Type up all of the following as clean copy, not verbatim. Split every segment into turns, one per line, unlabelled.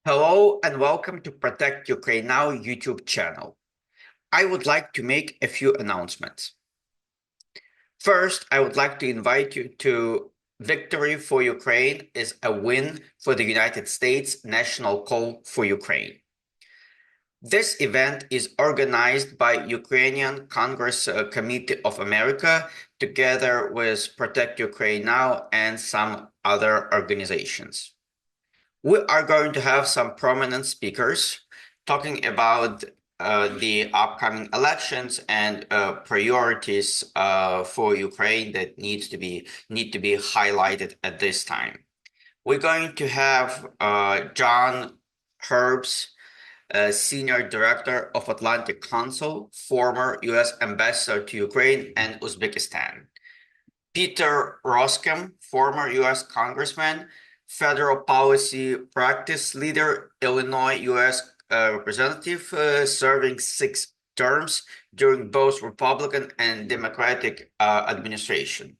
Hello and welcome to Protect Ukraine Now YouTube channel. I would like to make a few announcements. First, I would like to invite you to Victory for Ukraine is a win for the United States National Call for Ukraine. This event is organized by Ukrainian Congress Committee of America together with Protect Ukraine Now and some other organizations. We are going to have some prominent speakers talking about the upcoming elections and priorities for Ukraine that need to be highlighted at this time. We're going to have John Herbst, Senior Director of Atlantic Council, former U.S. Ambassador to Ukraine and Uzbekistan. Peter Roskam, former U.S. Congressman, Federal Policy Practice Leader, Illinois U.S. Representative, serving 6 terms during both Republican and Democratic administration.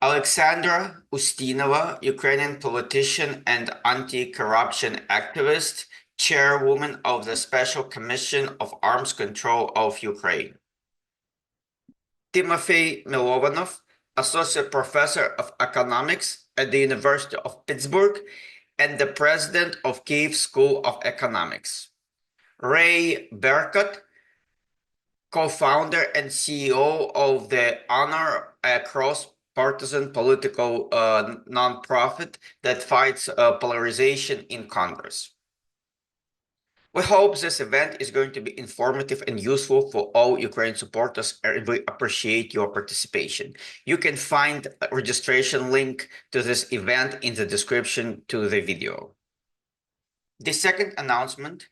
Alexandra Ustinova, Ukrainian politician and anti-corruption activist, chairwoman of the Special Commission of Arms Control of Ukraine. Timofey Milovanov, Associate Professor of Economics at the University of Pittsburgh and the President of Kyiv School of Economics. Ray Berkut, co-founder and CEO of the Honor, a cross-partisan political nonprofit that fights polarization in Congress. We hope this event is going to be informative and useful for all Ukraine supporters, and we appreciate your participation. You can find a registration link to this event in the description to the video. The second announcement,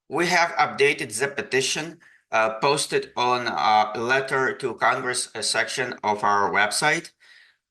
we have updated the petition posted on a letter to Congress section of our website.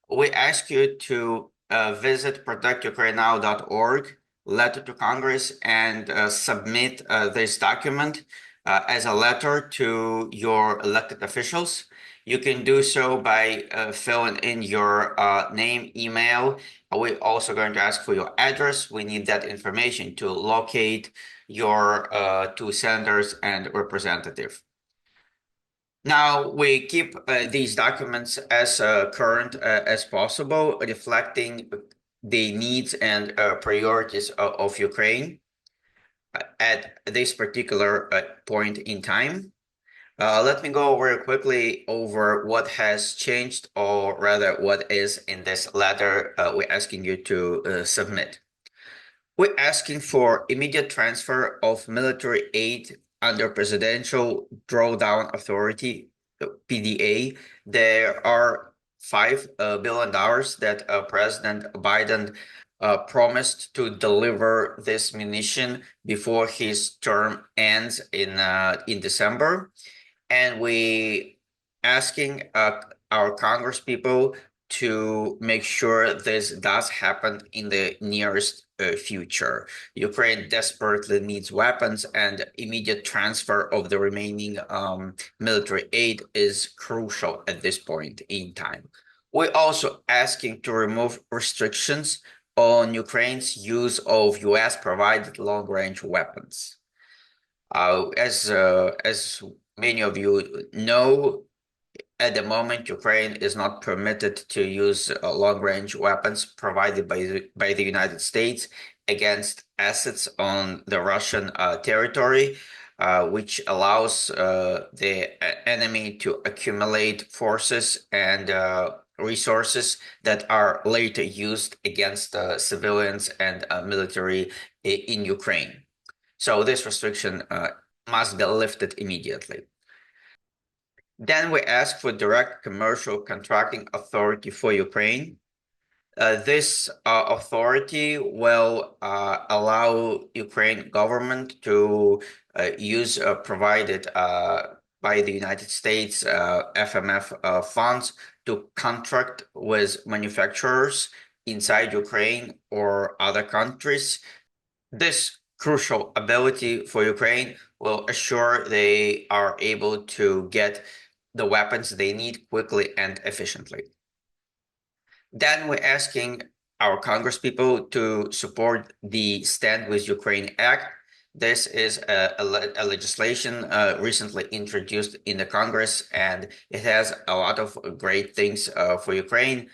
We ask you to visit protectukrainenow.org, letter to Congress, and submit this document as a letter to your elected officials. You can do so by filling in your name, email. We're also going to ask for your address. We need that information to locate your 2 senators and representative. Now, we keep these documents as current as possible, reflecting the needs and priorities of Ukraine at this particular point in time. Let me go very quickly over what has changed, or rather what is in this letter we're asking you to submit. We're asking for immediate transfer of military aid under Presidential Drawdown Authority, PDA. There are $5 billion that President Biden promised to deliver this munition before his term ends in December. And we asking our Congress people to make sure this does happen in the nearest future. Ukraine desperately needs weapons, and immediate transfer of the remaining military aid is crucial at this point in time. We're also asking to remove restrictions on Ukraine's use of US-provided long-range weapons. As many of you know, at the moment, Ukraine is not permitted to use long-range weapons provided by the United States against assets on the Russian territory, which allows the enemy to accumulate forces and resources that are later used against civilians and military in Ukraine. So this restriction must be lifted immediately. Then we ask for direct commercial contracting authority for Ukraine. This authority will allow Ukraine government to use provided by the United States FMF funds to contract with manufacturers inside Ukraine or other countries. This crucial ability for Ukraine will assure they are able to get the weapons they need quickly and efficiently. Then we're asking our Congresspeople to support the Stand with Ukraine Act. This is a legislation recently introduced in the Congress, and it has a lot of great things for Ukraine.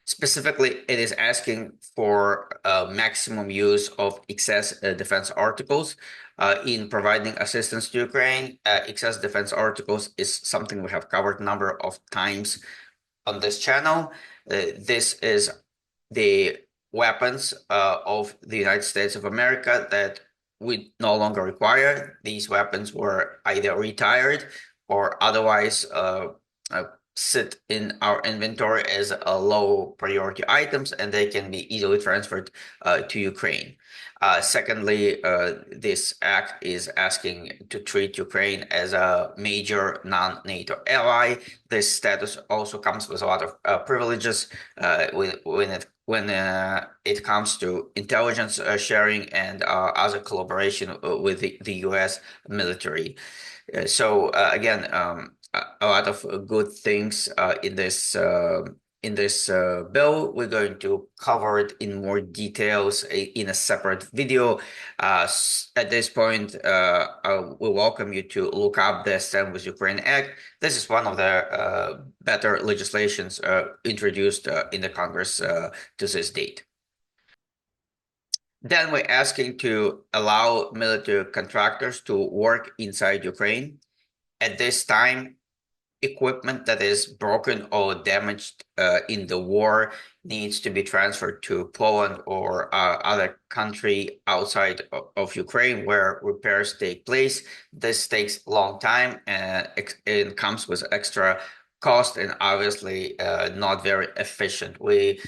Specifically, it is asking for maximum use of excess defense articles in providing assistance to Ukraine. Excess defense articles is something we have covered a number of times on this channel. This is the weapons of the United States of America that we no longer require. These weapons were either retired or otherwise sit in our inventory as low priority items, and they can be easily transferred to Ukraine. Secondly, this act is asking to treat Ukraine as a major non-NATO ally. This status also comes with a lot of privileges when it comes to intelligence sharing and other collaboration with the U.S. military. So again, a lot of good things in this bill. We're going to cover it in more details in a separate video. At this point, we welcome you to look up the Stand with Ukraine Act. This is one of the better legislations introduced in the Congress to this date. Then we're asking to allow military contractors to work inside Ukraine. At this time, equipment that is broken or damaged in the war needs to be transferred to Poland or other country outside of Ukraine where repairs take place. This takes a long time and it comes with extra cost and obviously not very efficient. We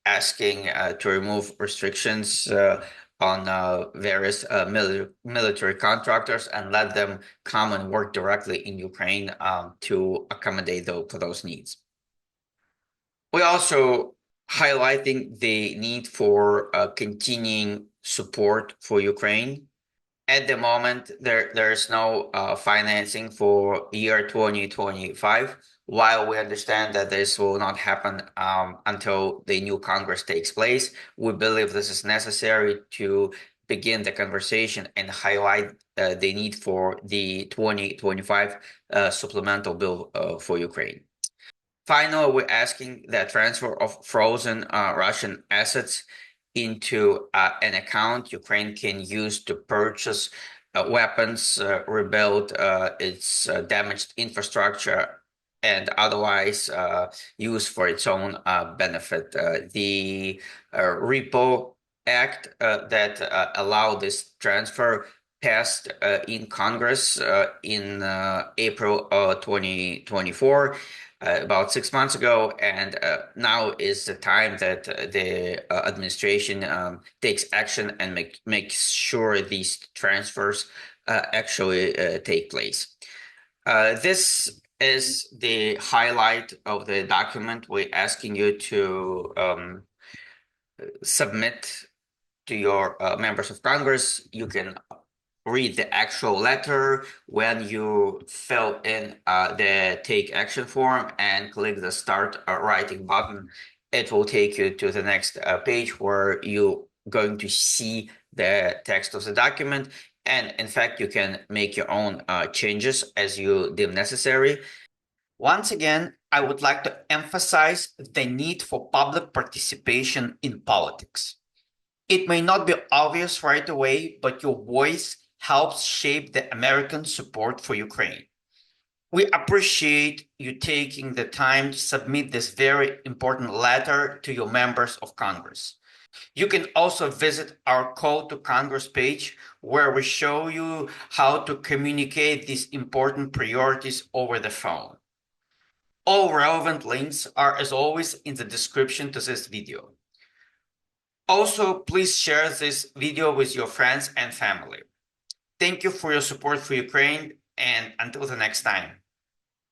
asking to remove restrictions on various military contractors and let them come and work directly in Ukraine to accommodate for those needs. We're also highlighting the need for continuing support for Ukraine. At the moment, there is no financing for year 2025. While we understand that this will not happen until the new Congress takes place, we believe this is necessary to begin the conversation and highlight the need for the 2025 supplemental bill for Ukraine. Finally, we're asking the transfer of frozen Russian assets into an account Ukraine can use to purchase weapons, rebuild its damaged infrastructure, and otherwise use for its own benefit. The Repo Act that allowed this transfer passed in Congress in April 2024. About 6 months ago, and now is the time that the administration takes action and makes sure these transfers actually take place. This is the highlight of the document. We're asking you to submit to your members of Congress. You can read the actual letter when you fill in the take action form and click the start writing button. It will take you to the next page where you're going to see the text of the document. And in fact, you can make your own changes as you deem necessary. Once again, I would like to emphasize the need for public participation in politics. It may not be obvious right away, but your voice helps shape the American support for Ukraine. We appreciate you taking the time to submit this very important letter to your members of Congress. You can also visit our Call to Congress page, where we show you how to communicate these important priorities over the phone. All relevant links are, as always, in the description to this video. Also, please share this video with your friends and family. Thank you for your support for Ukraine, and until the next time.